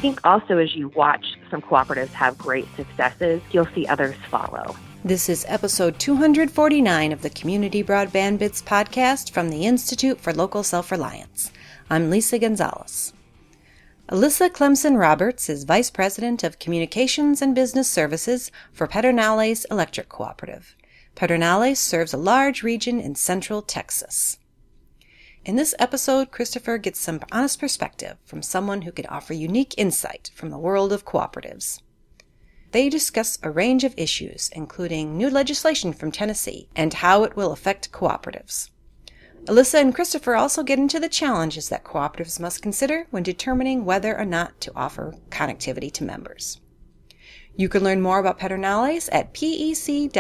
think also as you watch some cooperatives have great successes, you'll see others follow. This is episode 249 of the Community Broadband Bits podcast from the Institute for Local Self-Reliance. I'm Lisa Gonzalez. Alyssa Clemson-Roberts is Vice President of Communications and Business Services for Pedernales Electric Cooperative. Pedernales serves a large region in central Texas. In this episode, Christopher gets some honest perspective from someone who can offer unique insight from the world of cooperatives. They discuss a range of issues, including new legislation from Tennessee and how it will affect cooperatives. Alyssa and Christopher also get into the challenges that cooperatives must consider when determining whether or not to offer connectivity to members. You can learn more about Pedernales at pec.coop.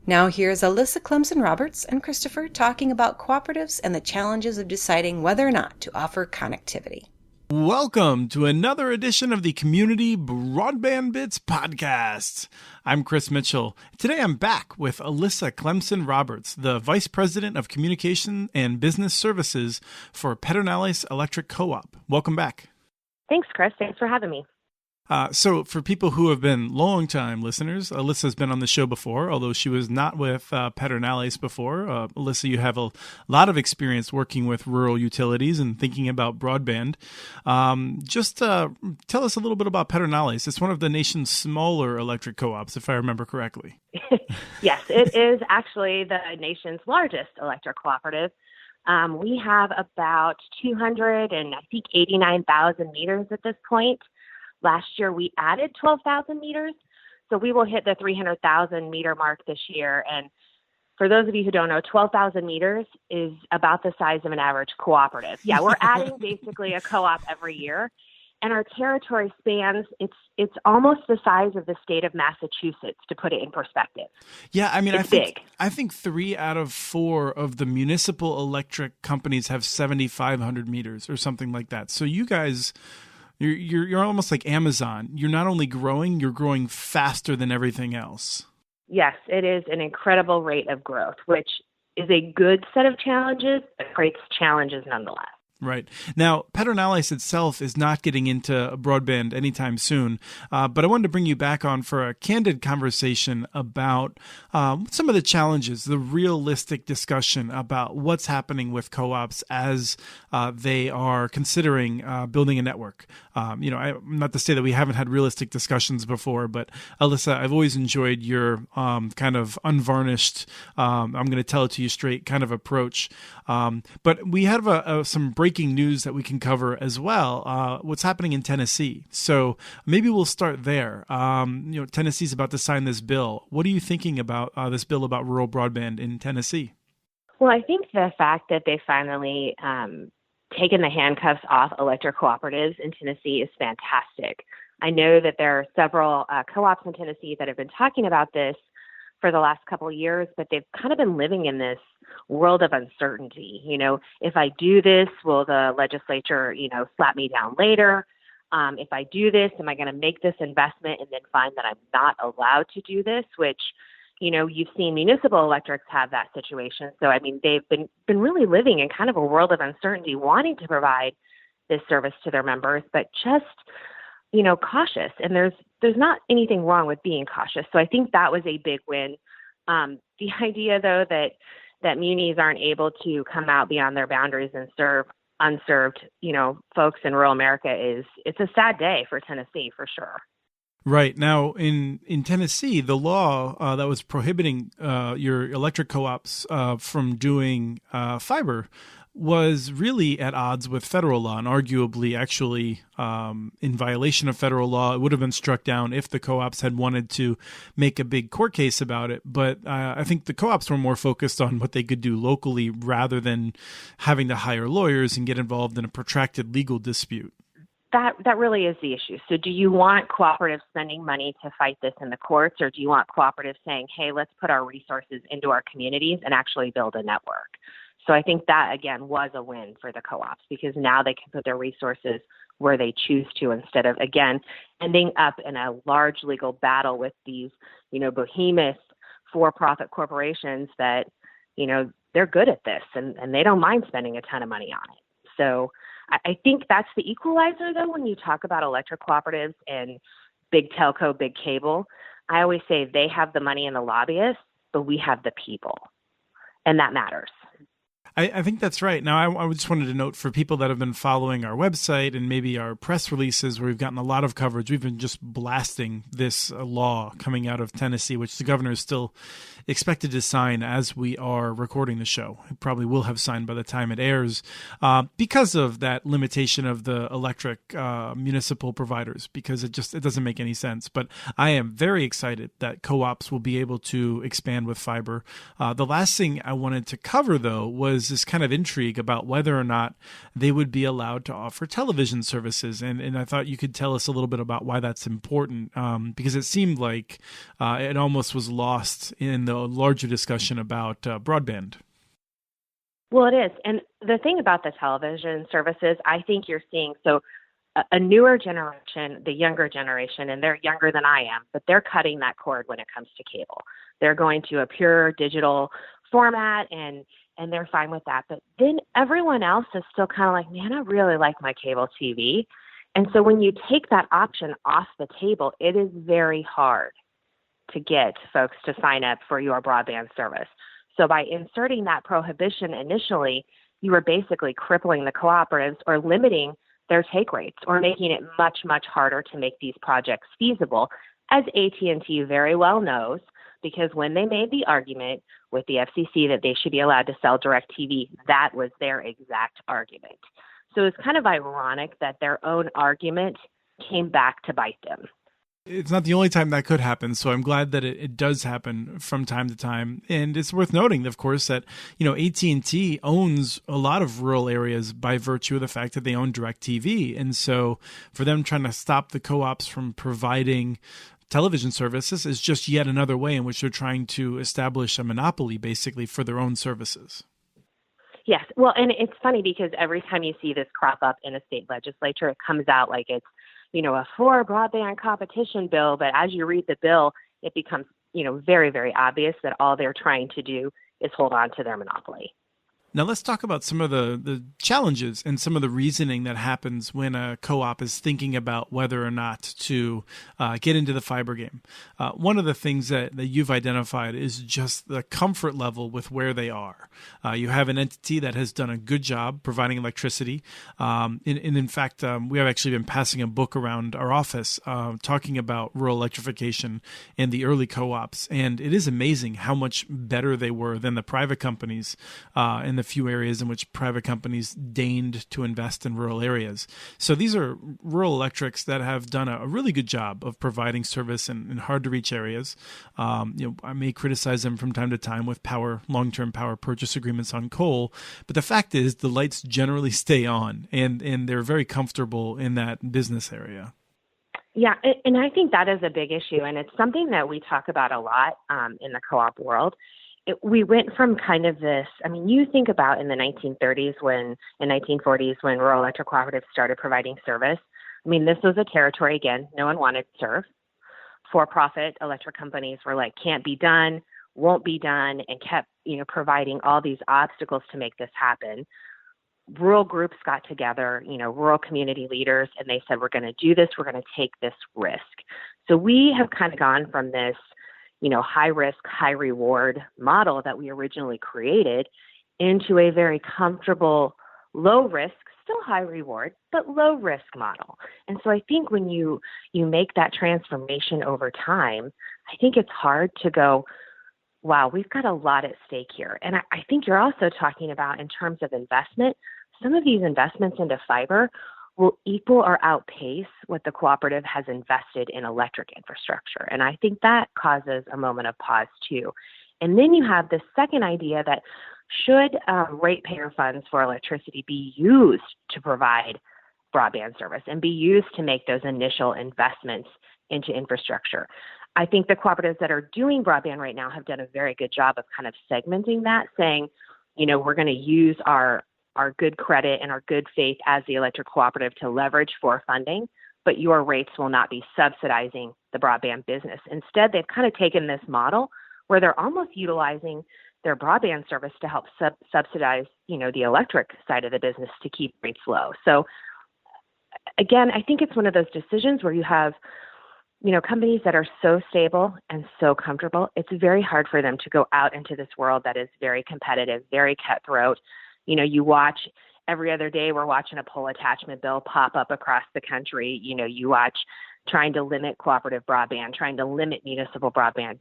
Now here's Alyssa Clemson-Roberts and Christopher talking about cooperatives and the challenges of deciding whether or not to offer connectivity. Welcome to another edition of the Community Broadband Bits podcast. I'm Chris Mitchell. Today I'm back with Alyssa Clemson-Roberts, the Vice President of Communication and Business Services for Pedernales Electric Co-op. Welcome back. Thanks, Chris. Thanks for having me. So for people who have been long-time listeners, Alyssa's been on the show before, although she was not with Pedernales before. Alyssa, you have a lot of experience working with rural utilities and thinking about broadband. Just tell us a little bit about Pedernales. It's one of the nation's smaller electric co-ops, if I remember correctly. Yes, it is actually the nation's largest electric cooperative. We have about 289,000 meters at this point. Last year, we added 12,000 meters, so we will hit the 300,000 meter mark this year. And for those of you who don't know, 12,000 meters is about the size of an average cooperative. Yeah, we're adding basically a co-op every year. And our territory spans, it's almost the size of the state of Massachusetts, to put it in perspective. Yeah, I mean, it's big. I think 3 out of 4 of the municipal electric companies have 7,500 meters or something like that. So you guys... You're almost like Amazon. You're not only growing, you're growing faster than everything else. Yes, it is an incredible rate of growth, which is a good set of challenges, but creates challenges nonetheless. Right. Now, Pedernales itself is not getting into broadband anytime soon, but I wanted to bring you back on for a candid conversation about some of the challenges, the realistic discussion about what's happening with co-ops as they are considering building a network. Not to say that we haven't had realistic discussions before, but Alyssa, I've always enjoyed your kind of unvarnished, I'm going to tell it to you straight kind of approach. But we have some breaking news that we can cover as well. What's happening in Tennessee? So maybe we'll start there. Tennessee's about to sign this bill. What are you thinking about this bill about rural broadband in Tennessee? Well, I think the fact that they finally taken the handcuffs off electric cooperatives in Tennessee is fantastic. I know that there are several co-ops in Tennessee that have been talking about this for the last couple of years, but they've kind of been living in this world of uncertainty. If I do this, will the legislature, slap me down later? If I do this, am I going to make this investment and then find that I'm not allowed to do this? Which, you've seen municipal electrics have that situation. So, I mean, they've been really living in kind of a world of uncertainty, wanting to provide this service to their members, but just, cautious. And there's not anything wrong with being cautious. So I think that was a big win. The idea, though, that munis aren't able to come out beyond their boundaries and serve unserved, folks in rural America it's a sad day for Tennessee, for sure. Right. Now, in Tennessee, the law that was prohibiting your electric co-ops from doing fiber was really at odds with federal law and arguably actually in violation of federal law. It would have been struck down if the co-ops had wanted to make a big court case about it. But I think the co-ops were more focused on what they could do locally rather than having to hire lawyers and get involved in a protracted legal dispute. That really is the issue. So do you want cooperatives spending money to fight this in the courts, or do you want cooperatives saying, hey, let's put our resources into our communities and actually build a network? So I think that, again, was a win for the co-ops because now they can put their resources where they choose to instead of, again, ending up in a large legal battle with these, behemoth for-profit corporations that, they're good at this and they don't mind spending a ton of money on it. So I think that's the equalizer, though, when you talk about electric cooperatives and big telco, big cable. I always say they have the money and the lobbyists, but we have the people, and that matters. I think that's right. Now, I just wanted to note for people that have been following our website and maybe our press releases where we've gotten a lot of coverage, we've been just blasting this law coming out of Tennessee, which the governor is still expected to sign as we are recording the show. He probably will have signed by the time it airs because of that limitation of the electric municipal providers, because it doesn't make any sense. But I am very excited that co-ops will be able to expand with fiber. The last thing I wanted to cover, though, was this kind of intrigue about whether or not they would be allowed to offer television services. And I thought you could tell us a little bit about why that's important, because it seemed like it almost was lost in the larger discussion about broadband. Well, it is. And the thing about the television services, I think you're seeing, so a newer generation, the younger generation, and they're younger than I am, but they're cutting that cord when it comes to cable. They're going to a pure digital format and they're fine with that. But then everyone else is still kind of like, man, I really like my cable TV. And so when you take that option off the table, it is very hard to get folks to sign up for your broadband service. So by inserting that prohibition initially, you were basically crippling the cooperatives or limiting their take rates or making it much, much harder to make these projects feasible, as AT&T very well knows, because when they made the argument with the FCC that they should be allowed to sell DirecTV, that was their exact argument. So it's kind of ironic that their own argument came back to bite them. It's not the only time that could happen, so I'm glad that it does happen from time to time. And it's worth noting, of course, that AT&T owns a lot of rural areas by virtue of the fact that they own DirecTV. And so for them trying to stop the co-ops from providing television services is just yet another way in which they're trying to establish a monopoly, basically, for their own services. Yes. Well, and it's funny because every time you see this crop up in a state legislature, it comes out like it's a for broadband competition bill. But as you read the bill, it becomes, very, very obvious that all they're trying to do is hold on to their monopoly. Now let's talk about some of the challenges and some of the reasoning that happens when a co-op is thinking about whether or not to get into the fiber game. One of the things that you've identified is just the comfort level with where they are. You have an entity that has done a good job providing electricity. In fact, we have actually been passing a book around our office talking about rural electrification and the early co-ops. And it is amazing how much better they were than the private companies in the few areas in which private companies deigned to invest in rural areas. So these are rural electrics that have done a really good job of providing service in hard-to-reach areas. I may criticize them from time to time with long-term power purchase agreements on coal, but the fact is the lights generally stay on, and they're very comfortable in that business area. Yeah, and I think that is a big issue, and it's something that we talk about a lot in the co-op world. We went from kind of this, you think about in the 1930s and 1940s when rural electric cooperatives started providing service. This was a territory, again, no one wanted to serve. For-profit electric companies were like, can't be done, won't be done, and kept, providing all these obstacles to make this happen. Rural groups got together, rural community leaders, and they said, we're going to do this, we're going to take this risk. So we have kind of gone from this high risk, high reward model that we originally created into a very comfortable, low risk, still high reward, but low risk model. And so I think when you make that transformation over time, I think it's hard to go, wow, we've got a lot at stake here. And I think you're also talking about in terms of investment, some of these investments into fiber will equal or outpace what the cooperative has invested in electric infrastructure. And I think that causes a moment of pause too. And then you have this second idea that should ratepayer funds for electricity be used to provide broadband service and be used to make those initial investments into infrastructure. I think the cooperatives that are doing broadband right now have done a very good job of kind of segmenting that, saying, we're going to use our good credit and our good faith as the electric cooperative to leverage for funding, but your rates will not be subsidizing the broadband business. Instead, they've kind of taken this model where they're almost utilizing their broadband service to help subsidize, the electric side of the business to keep rates low. So again, I think it's one of those decisions where you have, companies that are so stable and so comfortable. It's very hard for them to go out into this world that is very competitive, very cutthroat. You watch every other day, we're watching a pole attachment bill pop up across the country. You watch trying to limit cooperative broadband, trying to limit municipal broadband.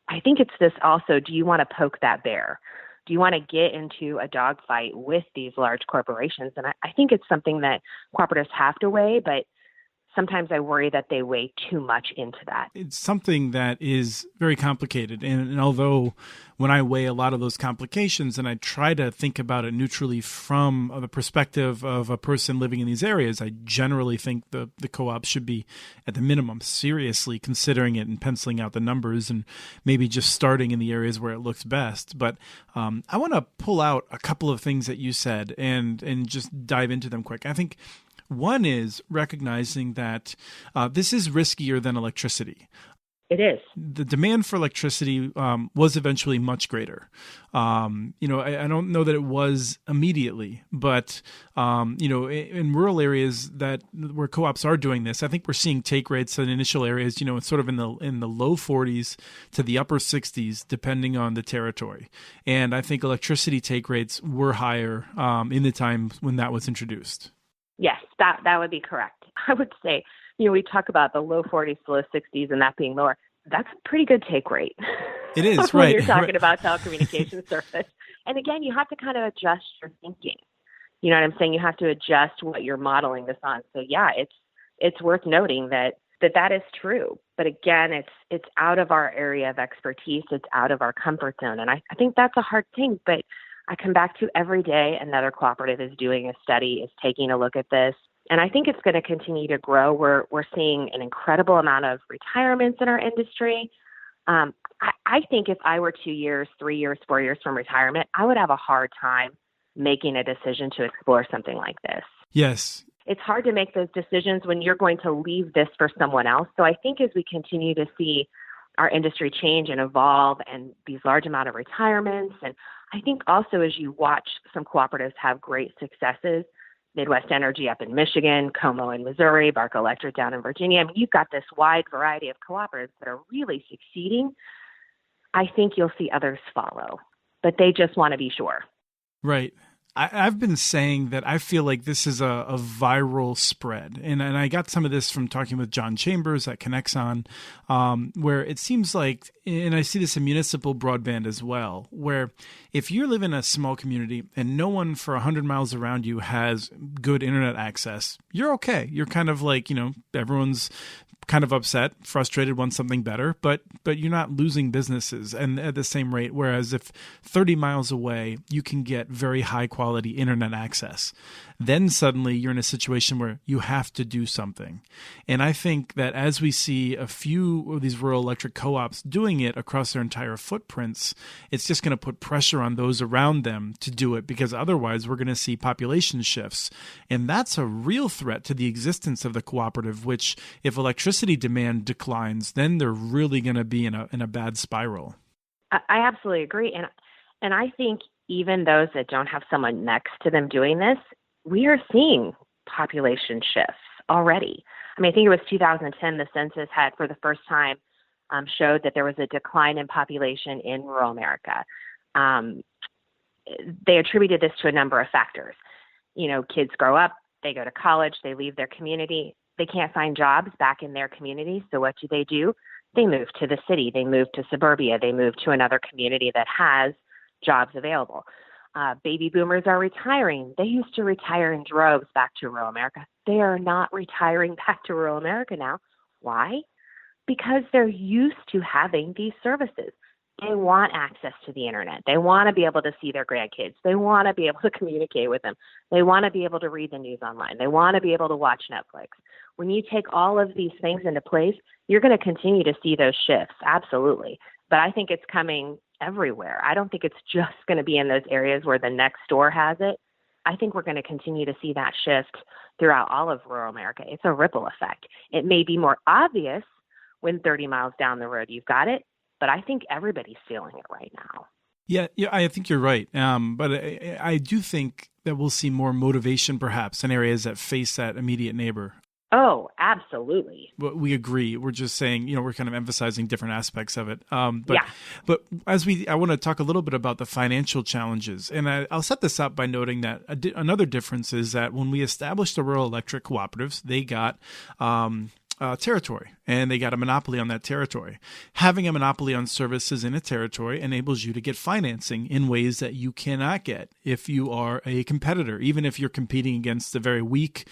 I think it's this also, do you want to poke that bear? Do you want to get into a dogfight with these large corporations? And I think it's something that cooperatives have to weigh, but sometimes I worry that they weigh too much into that. It's something that is very complicated. And although when I weigh a lot of those complications and I try to think about it neutrally from the perspective of a person living in these areas, I generally think the co-op should be at the minimum seriously considering it and penciling out the numbers and maybe just starting in the areas where it looks best. But I want to pull out a couple of things that you said and just dive into them quick. I think one is recognizing that this is riskier than electricity. It is. The demand for electricity was eventually much greater. I don't know that it was immediately, but in rural areas where co-ops are doing this, I think we're seeing take rates in initial areas, it's sort of in the low 40s to the upper 60s, depending on the territory. And I think electricity take rates were higher in the time when that was introduced. Yes, that would be correct. I would say, we talk about the low 40s to low 60s and that being lower. That's a pretty good take rate. It is, when right. You're talking about telecommunications service. And again, you have to kind of adjust your thinking. You know what I'm saying? You have to adjust what you're modeling this on. So yeah, it's worth noting that is true. But again, it's out of our area of expertise. It's out of our comfort zone. And I think that's a hard thing, but I come back to every day another cooperative is doing a study, is taking a look at this. And I think it's going to continue to grow. We're seeing an incredible amount of retirements in our industry. I think if I were 2 years, 3 years, 4 years from retirement, I would have a hard time making a decision to explore something like this. Yes. It's hard to make those decisions when you're going to leave this for someone else. So I think as we continue to see our industry change and evolve and these large amount of retirements, and I think also as you watch some cooperatives have great successes, Midwest Energy up in Michigan, Como in Missouri, Bark Electric down in Virginia. I mean, you've got this wide variety of cooperatives that are really succeeding. I think you'll see others follow, but they just want to be sure. Right. I've been saying that I feel like this is a viral spread. And I got some of this from talking with John Chambers at Connexon, where it seems like, and I see this in municipal broadband as well, where if you live in a small community and no one for 100 miles around you has good internet access, you're okay. You're kind of like, everyone's kind of upset, frustrated, wants something better, but you're not losing businesses and at the same rate. Whereas if 30 miles away, you can get very high quality internet access, then suddenly you're in a situation where you have to do something. And I think that as we see a few of these rural electric co-ops doing it across their entire footprints, it's just going to put pressure on those around them to do it, because otherwise we're going to see population shifts. And that's a real threat to the existence of the cooperative, which if electricity demand declines, then they're really going to be in a bad spiral. I absolutely agree. And I think even those that don't have someone next to them doing this, we are seeing population shifts already. I mean, I think it was 2010, the census had for the first time showed that there was a decline in population in rural America. They attributed this to a number of factors. Kids grow up, they go to college, they leave their community, they can't find jobs back in their community. So what do? They move to the city, they move to suburbia, they move to another community that has jobs available. Baby boomers are retiring. They used to retire in droves back to rural America. They are not retiring back to rural America now. Why? Because they're used to having these services. They want access to the internet. They want to be able to see their grandkids. They want to be able to communicate with them. They want to be able to read the news online. They want to be able to watch Netflix. When you take all of these things into place, you're going to continue to see those shifts. Absolutely. But I think it's coming everywhere. I don't think it's just going to be in those areas where the next door has it. I think we're going to continue to see that shift throughout all of rural America. It's a ripple effect. It may be more obvious when 30 miles down the road you've got it, but I think everybody's feeling it right now. Yeah, I think you're right. But I do think that we'll see more motivation perhaps in areas that face that immediate neighbor. Oh, absolutely. We agree. We're just saying, we're kind of emphasizing different aspects of it. Yeah. But I want to talk a little bit about the financial challenges, and I'll set this up by noting that another difference is that when we established the rural electric cooperatives, they got territory, and they got a monopoly on that territory. Having a monopoly on services in a territory enables you to get financing in ways that you cannot get if you are a competitor, even if you're competing against a very weak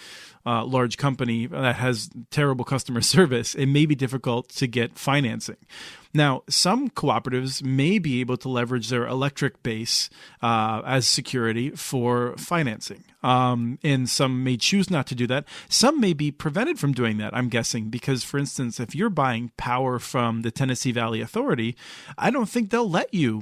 large company that has terrible customer service. It may be difficult to get financing. Now, some cooperatives may be able to leverage their electric base as security for financing, and some may choose not to do that. Some may be prevented from doing that, I'm guessing, because, for instance, if you're buying power from the Tennessee Valley Authority, I don't think they'll let you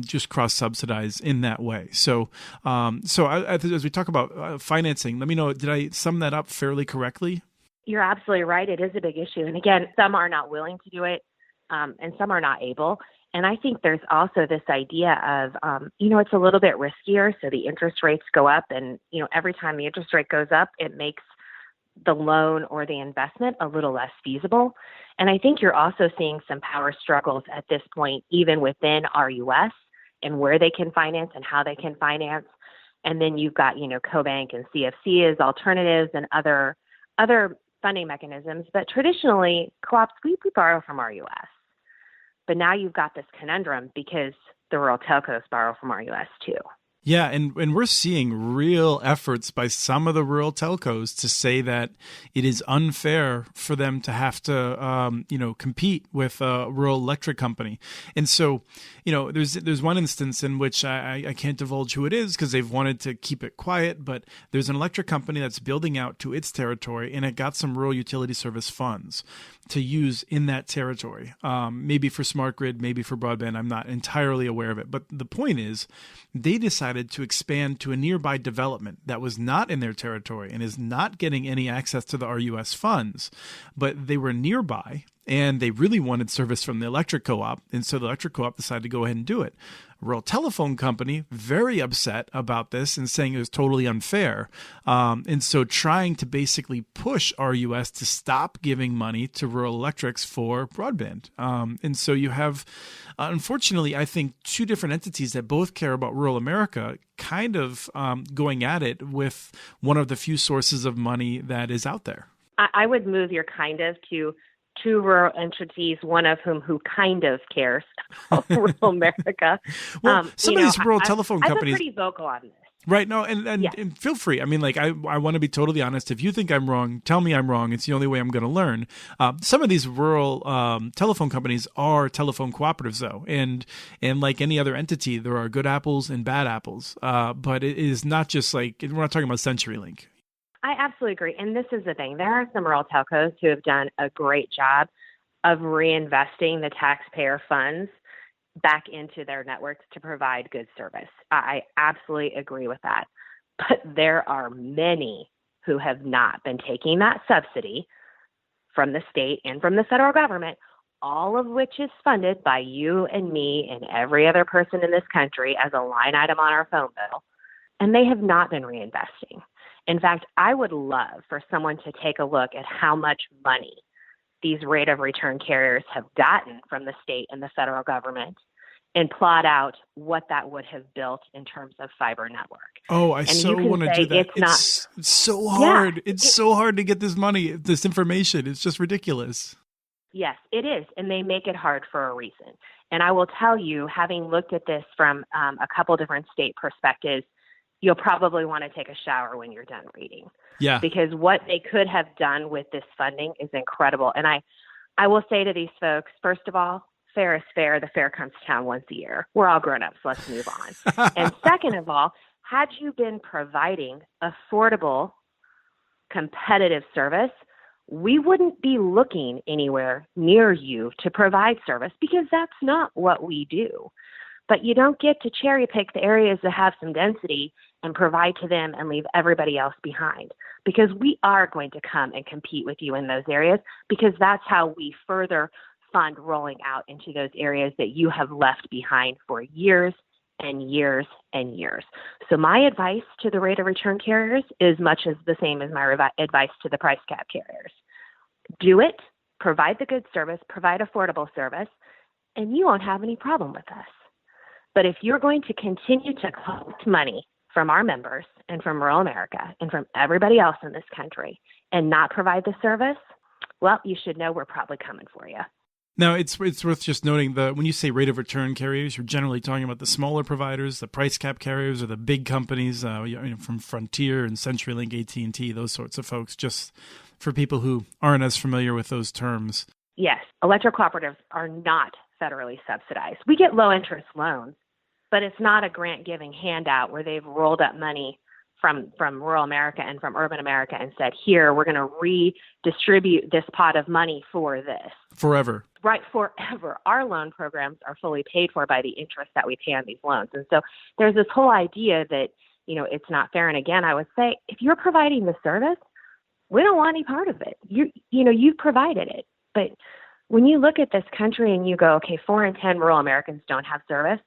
just cross-subsidize in that way. So as we talk about financing, let me know, did I sum that up fairly correctly? You're absolutely right. It is a big issue. And again, some are not willing to do it. And some are not able. And I think there's also this idea of, it's a little bit riskier. So the interest rates go up. And, every time the interest rate goes up, it makes the loan or the investment a little less feasible. And I think you're also seeing some power struggles at this point, even within RUS and where they can finance and how they can finance. And then you've got, CoBank and CFC as alternatives and other funding mechanisms. But traditionally, co-ops, we borrow from RUS. But now you've got this conundrum because the rural telcos borrow from RUS too. Yeah, and we're seeing real efforts by some of the rural telcos to say that it is unfair for them to have to, compete with a rural electric company. And so, there's one instance in which I can't divulge who it is because they've wanted to keep it quiet, but there's an electric company that's building out to its territory, and it got some rural utility service funds to use in that territory, maybe for smart grid, maybe for broadband. I'm not entirely aware of it. But the point is, they decided to expand to a nearby development that was not in their territory and is not getting any access to the RUS funds, but they were nearby and they really wanted service from the electric co-op. And so the electric co-op decided to go ahead and do it. A rural telephone company, very upset about this and saying it was totally unfair. And so trying to basically push RUS to stop giving money to rural electrics for broadband. And so you have, unfortunately, I think two different entities that both care about rural America kind of going at it with one of the few sources of money that is out there. I would move your kind of to two rural entities, one of who kind of cares about rural America. Well, some of these rural telephone companies... I've been pretty vocal on this. Right. No, and feel free. I mean, I want to be totally honest. If you think I'm wrong, tell me I'm wrong. It's the only way I'm going to learn. Some of these rural telephone companies are telephone cooperatives, though. And like any other entity, there are good apples and bad apples. But it is not just like, we're not talking about CenturyLink. I absolutely agree. And this is the thing. There are some rural telcos who have done a great job of reinvesting the taxpayer funds back into their networks to provide good service. I absolutely agree with that. But there are many who have not been taking that subsidy from the state and from the federal government, all of which is funded by you and me and every other person in this country as a line item on our phone bill. And they have not been reinvesting. In fact, I would love for someone to take a look at how much money these rate of return carriers have gotten from the state and the federal government and plot out what that would have built in terms of fiber network. Oh, I so want to do that. It's so hard. Yeah, it's so hard to get this money, this information. It's just ridiculous. Yes, it is. And they make it hard for a reason. And I will tell you, having looked at this from a couple different state perspectives, you'll probably want to take a shower when you're done reading. Yeah. Because what they could have done with this funding is incredible. And I will say to these folks, first of all, fair is fair. The fair comes to town once a year. We're all grown-ups. Let's move on. And second of all, had you been providing affordable, competitive service, we wouldn't be looking anywhere near you to provide service because that's not what we do. But you don't get to cherry pick the areas that have some density and provide to them and leave everybody else behind, because we are going to come and compete with you in those areas, because that's how we further fund rolling out into those areas that you have left behind for years and years and years. So my advice to the rate of return carriers is much as the same as my advice to the price cap carriers. Do it, provide the good service, provide affordable service, and you won't have any problem with us. But if you're going to continue to collect money from our members and from rural America and from everybody else in this country and not provide the service, well, you should know we're probably coming for you. Now, it's worth just noting that when you say rate of return carriers, you're generally talking about the smaller providers, the price cap carriers, or the big companies from Frontier and CenturyLink, AT&T, those sorts of folks, just for people who aren't as familiar with those terms. Yes, electric cooperatives are not federally subsidized. We get low-interest loans, but it's not a grant-giving handout where they've rolled up money from rural America and from urban America and said, here, we're going to redistribute this pot of money for this. Forever. Right, forever. Our loan programs are fully paid for by the interest that we pay on these loans. And so there's this whole idea that, it's not fair. And again, I would say, if you're providing the service, we don't want any part of it. You've provided it. But when you look at this country and you go, okay, 4 in 10 rural Americans don't have service,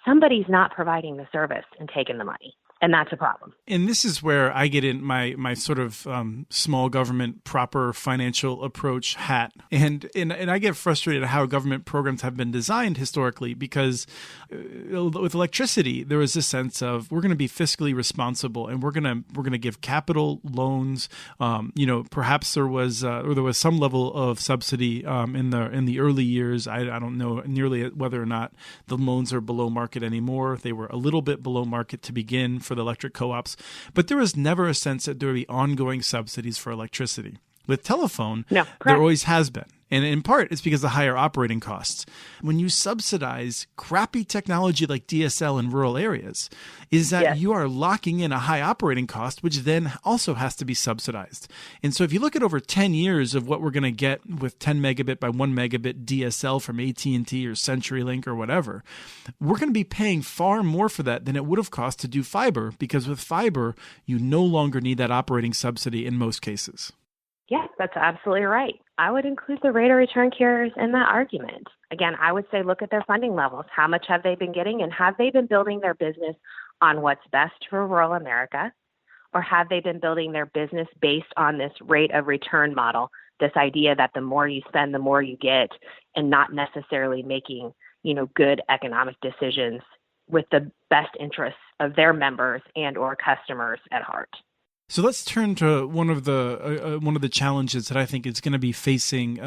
somebody's not providing the service and taking the money. And that's a problem. And this is where I get in my sort of small government proper financial approach hat. And I get frustrated at how government programs have been designed historically, because with electricity, there was this sense of we're going to be fiscally responsible and we're going to give capital loans. Perhaps there was some level of subsidy in the early years. I don't know nearly whether or not the loans are below market anymore. They were a little bit below market to begin for the electric co-ops, but there was never a sense that there would be ongoing subsidies for electricity. With telephone, there always has been. And in part, it's because of higher operating costs. When you subsidize crappy technology like DSL in rural areas, is that you are locking in a high operating cost, which then also has to be subsidized. And so if you look at over 10 years of what we're going to get with 10 megabit by 1 megabit DSL from AT&T or CenturyLink or whatever, we're going to be paying far more for that than it would have cost to do fiber, because with fiber, you no longer need that operating subsidy in most cases. Yes, that's absolutely right. I would include the rate of return carriers in that argument. Again, I would say look at their funding levels. How much have they been getting, and have they been building their business on what's best for rural America, or have they been building their business based on this rate of return model, this idea that the more you spend, the more you get, and not necessarily making, good economic decisions with the best interests of their members and or customers at heart. So let's turn to one of the challenges that I think is going to be facing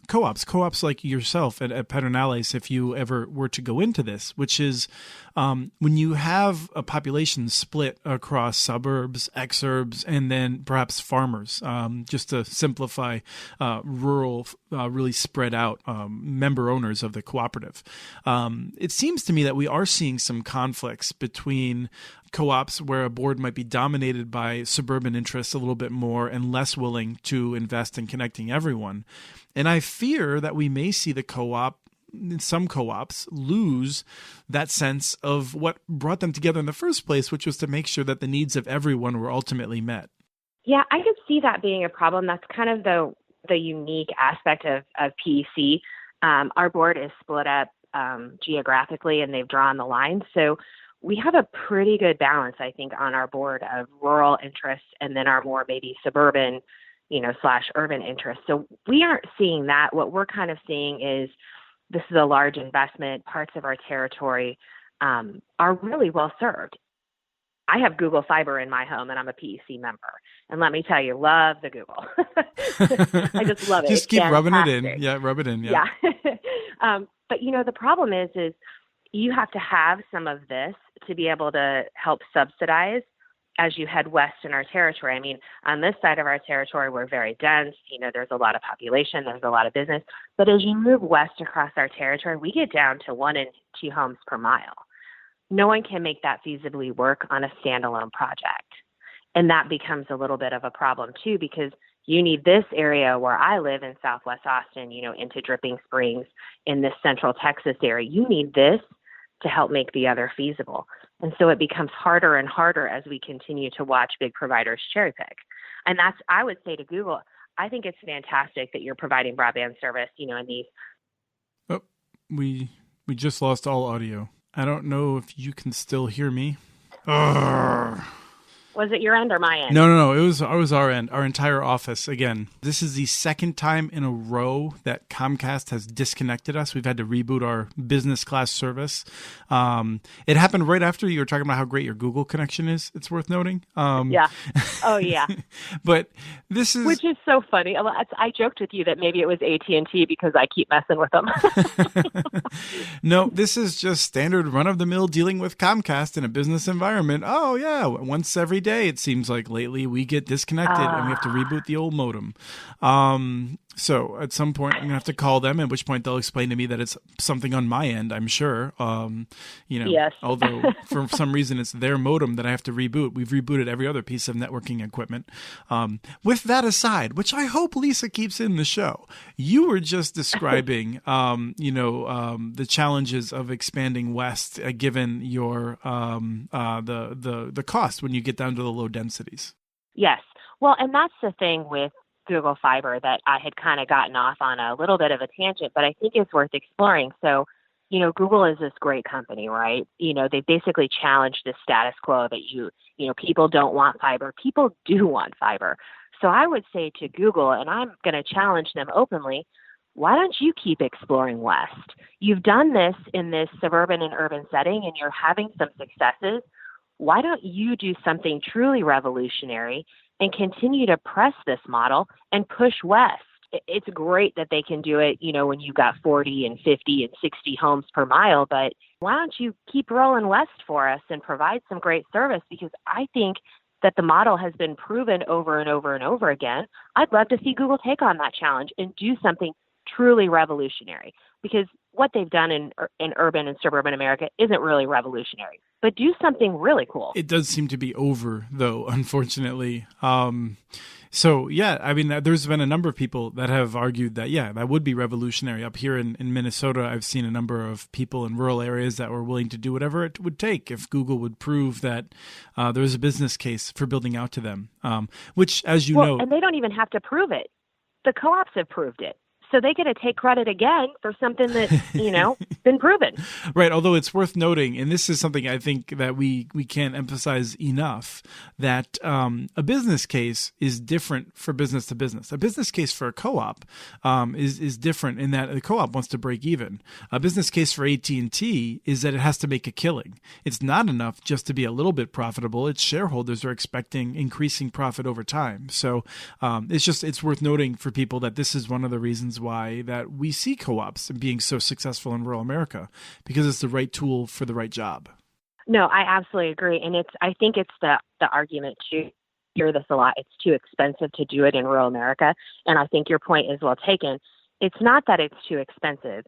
co-ops like yourself at Pedernales, if you ever were to go into this, which is when you have a population split across suburbs, exurbs, and then perhaps farmers, just to simplify, rural, really spread out member owners of the cooperative. It seems to me that we are seeing some conflicts between co-ops where a board might be dominated by suburban interests a little bit more and less willing to invest in connecting everyone. And I fear that we may see some co-ops lose that sense of what brought them together in the first place, which was to make sure that the needs of everyone were ultimately met. Yeah, I could see that being a problem. That's kind of the unique aspect of PEC. Our board is split up geographically, and they've drawn the line. So we have a pretty good balance, I think, on our board of rural interests and then our more maybe suburban, / urban interests. So we aren't seeing that. What we're kind of seeing is this is a large investment. Parts of our territory are really well served. I have Google Fiber in my home, and I'm a PEC member. And let me tell you, love the Google. I just love it. Just keep rubbing it in. Yeah, rub it in. Yeah. But, the problem is you have to have some of this to be able to help subsidize as you head west in our territory. I mean, on this side of our territory, we're very dense. There's a lot of population. There's a lot of business. But as you move west across our territory, we get down to 1 and 2 homes per mile. No one can make that feasibly work on a standalone project. And that becomes a little bit of a problem, too, because you need this area where I live in Southwest Austin, into Dripping Springs, in this central Texas area. You need this to help make the other feasible. And so it becomes harder and harder as we continue to watch big providers cherry pick. And I would say to Google, I think it's fantastic that you're providing broadband service, in these. Oh, we just lost all audio. I don't know if you can still hear me. Urgh. Was it your end or my end? No. It was our end, our entire office. Again, this is the second time in a row that Comcast has disconnected us. We've had to reboot our business class service. It happened right after you were talking about how great your Google connection is. It's worth noting. Yeah. Oh, yeah. But this is... Which is so funny. I joked with you that maybe it was AT&T because I keep messing with them. No, this is just standard run-of-the-mill dealing with Comcast in a business environment. Oh, yeah. Once every day, it seems like lately, we get disconnected and we have to reboot the old modem. So at some point, I'm going to have to call them, at which point they'll explain to me that it's something on my end, I'm sure. Yes. Although for some reason it's their modem that I have to reboot. We've rebooted every other piece of networking equipment. With that aside, which I hope Lisa keeps in the show, you were just describing, the challenges of expanding west, given your the cost when you get down to the low densities. Yes. Well, and that's the thing with Google Fiber that I had kind of gotten off on a little bit of a tangent, but I think it's worth exploring. So, Google is this great company, right? They basically challenged the status quo that people don't want fiber. People do want fiber. So I would say to Google, and I'm going to challenge them openly, why don't you keep exploring west? You've done this in this suburban and urban setting and you're having some successes. Why don't you do something truly revolutionary and continue to press this model and push west? It's great that they can do it, when you've got 40 and 50 and 60 homes per mile, but why don't you keep rolling west for us and provide some great service? Because I think that the model has been proven over and over and over again. I'd love to see Google take on that challenge and do something truly revolutionary, because what they've done in urban and suburban America isn't really revolutionary, but do something really cool. It does seem to be over, though, unfortunately. There's been a number of people that have argued that, that would be revolutionary. Up here in Minnesota, I've seen a number of people in rural areas that were willing to do whatever it would take if Google would prove that there was a business case for building out to them, which, as you know... And they don't even have to prove it. The co-ops have proved it. So they get to take credit again for something that's, been proven. Right. Although it's worth noting, and this is something I think that we can't emphasize enough, that a business case is different for business to business. A business case for a co-op is different in that the co-op wants to break even. A business case for AT&T is that it has to make a killing. It's not enough just to be a little bit profitable. Its shareholders are expecting increasing profit over time. So it's worth noting for people that this is one of the reasons why that we see co-ops being so successful in rural America, because it's the right tool for the right job. No, I absolutely agree. And I think it's the argument too. Hear this a lot. It's too expensive to do it in rural America. And I think your point is well taken. It's not that it's too expensive.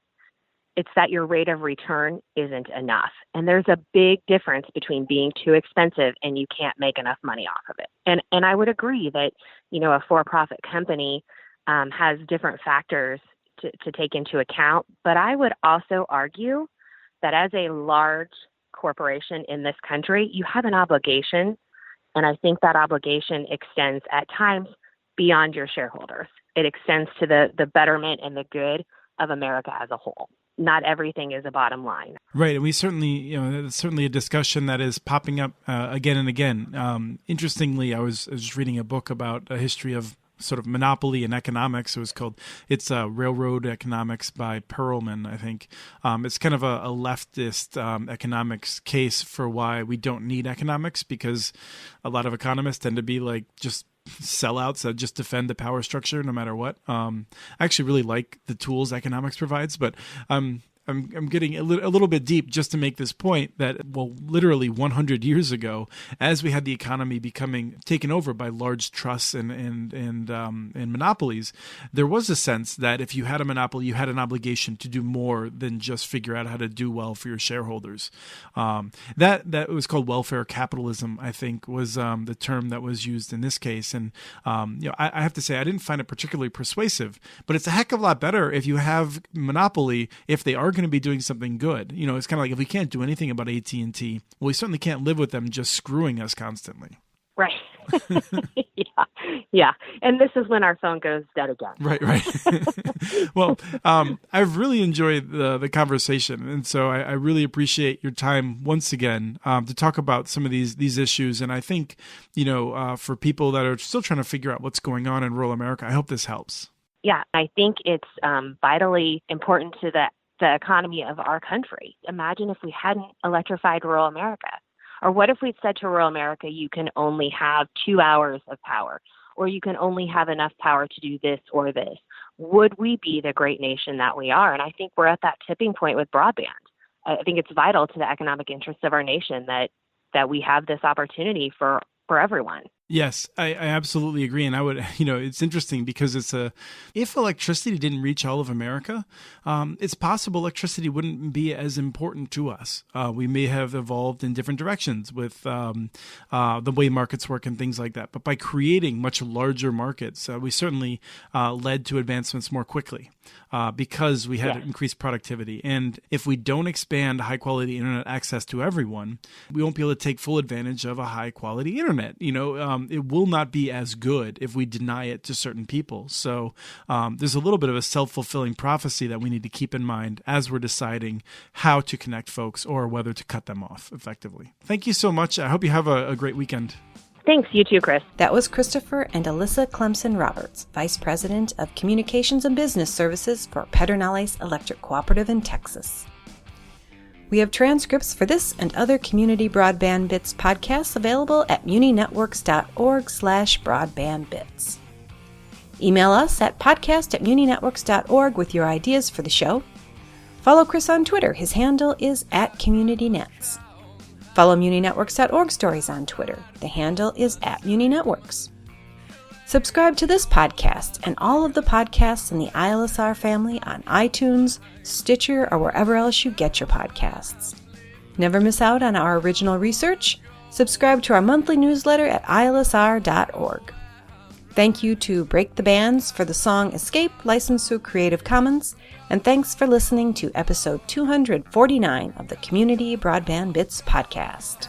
It's that your rate of return isn't enough. And there's a big difference between being too expensive and you can't make enough money off of it. And I would agree that, a for-profit company has different factors to take into account. But I would also argue that as a large corporation in this country, you have an obligation. And I think that obligation extends at times beyond your shareholders. It extends to the betterment and the good of America as a whole. Not everything is a bottom line. Right. And we certainly, it's certainly a discussion that is popping up again and again. Interestingly, I was reading a book about a history of sort of monopoly in economics. It's Railroad Economics by Perelman, I think. It's kind of a leftist economics case for why we don't need economics, because a lot of economists tend to be like just sellouts that just defend the power structure no matter what. I actually really like the tools economics provides, but I'm getting a little bit deep just to make this point that, literally 100 years ago, as we had the economy becoming taken over by large trusts and monopolies, there was a sense that if you had a monopoly, you had an obligation to do more than just figure out how to do well for your shareholders. That was called welfare capitalism, I think, was the term that was used in this case. And I have to say, I didn't find it particularly persuasive, but it's a heck of a lot better if you have monopoly, if they are going to be doing something good. It's kind of like, if we can't do anything about AT&T, well, we certainly can't live with them just screwing us constantly. Right. Yeah. And this is when our phone goes dead again. Right. Well, I've really enjoyed the conversation. And so I really appreciate your time once again to talk about some of these issues. And I think, for people that are still trying to figure out what's going on in rural America, I hope this helps. Yeah, I think it's vitally important to the economy of our country. Imagine if we hadn't electrified rural America. Or what if we'd said to rural America, you can only have 2 hours of power, or you can only have enough power to do this or this? Would we be the great nation that we are? And I think we're at that tipping point with broadband. I think it's vital to the economic interests of our nation that we have this opportunity for everyone. Yes, I absolutely agree. And I would, it's interesting because if electricity didn't reach all of America, it's possible electricity wouldn't be as important to us. We may have evolved in different directions with the way markets work and things like that. But by creating much larger markets, we certainly led to advancements more quickly because we had increased productivity. And if we don't expand high quality internet access to everyone, we won't be able to take full advantage of a high quality internet. It will not be as good if we deny it to certain people. So there's a little bit of a self-fulfilling prophecy that we need to keep in mind as we're deciding how to connect folks or whether to cut them off effectively. Thank you so much. I hope you have a great weekend. Thanks. You too, Chris. That was Christopher and Alyssa Clemson Roberts, Vice President of Communications and Business Services for Pedernales Electric Cooperative in Texas. We have transcripts for this and other Community Broadband Bits podcasts available at muninetworks.org/broadbandbits. Email us at podcast@muninetworks.org with your ideas for the show. Follow Chris on Twitter. His handle is @CommunityNets. Follow muninetworks.org stories on Twitter. The handle is @muninetworks. Subscribe to this podcast and all of the podcasts in the ILSR family on iTunes, Stitcher, or wherever else you get your podcasts. Never miss out on our original research? Subscribe to our monthly newsletter at ilsr.org. Thank you to Break the Bands for the song Escape, licensed through Creative Commons, and thanks for listening to episode 249 of the Community Broadband Bits podcast.